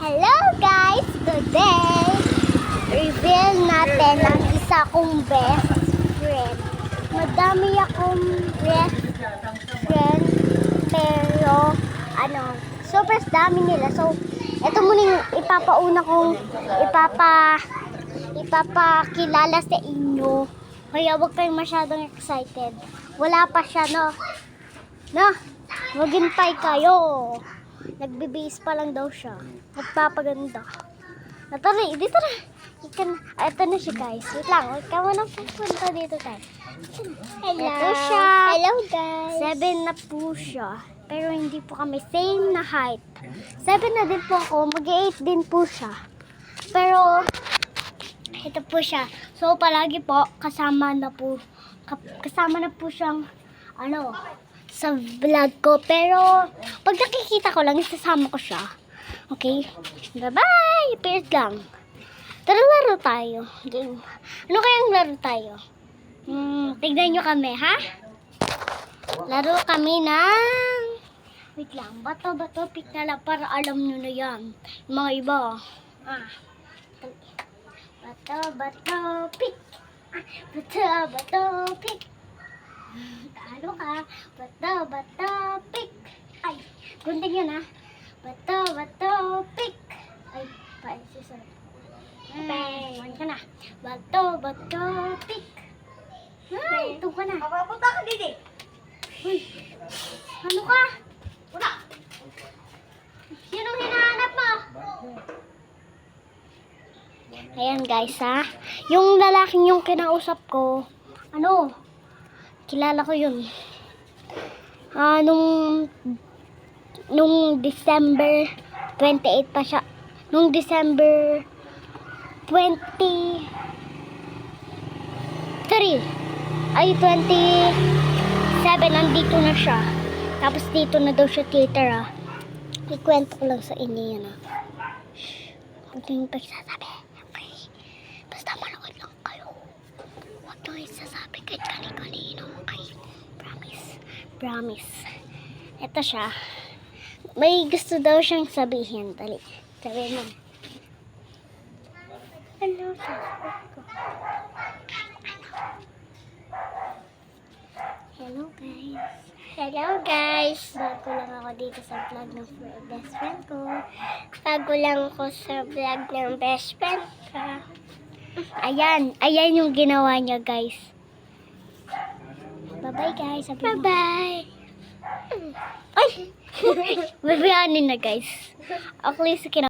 Hello guys! Today, reveal natin ang isa kong best friend. Madami akong best friend, pero super dami nila. So, ito muna yung ipapakilala sa inyo. Kaya huwag kayong masyadong excited. Wala pa siya, no? No? Maghintay kayo. Nagbibihis pa lang daw siya. Nagpapaganda. Tara, dito na. Ito na siya, guys. Wait lang. Huwag ka muna pupunta dito, guys. Hello. Ito siya. Hello, guys. 7 na po siya. Pero hindi po kami same na height. 7 na din po ako. Mag-8 din po siya. Pero, ito po siya. So, palagi po, kasama na po siyang, sa vlog ko. Pero, pag nakikita ko lang, isasama ko siya. Okay? Bye-bye! Pirit lang. Tara, laro tayo. Game. Ano kayang laro tayo? Tignan nyo kami, ha? Laro kami ng... Wait lang. Bato, pick na lang para alam nyo na yan. Yung mga iba. Bato, pick. Bato, pick. Talo ka. Bato, pick. Ay, gunting yun, ha? Bato, pick. Ay, susunod. Bang, ka na. Bato, pick. Ay, ito ka na. Papunta ka, Didi. Uy, ano ka? Wala. Sinong hinahanap mo? Ayan guys, ha. Yung lalaking yung kinausap ko, kilala ko yun. Nung December 28 pa siya. Nung December 23 27 nandito na siya. Tapos dito na daw siya titira. Ikwento ko lang sa inyo yan, ha. Huwag nyo yung pagsasabi. Okay? Basta manood lang kayo. Huwag nyo yung sasabi kahit kani-kanino. Okay? Promise. Ito siya. May gusto daw siyang sabihin. Dali. Sabihin mo. Hello, Hello guys. Bago lang ako dito sa vlog ng best friend ko. Ayan yung ginawa niya, guys. Bye-bye, guys. Bye-bye. Ay! Babayanin na, guys. Actually,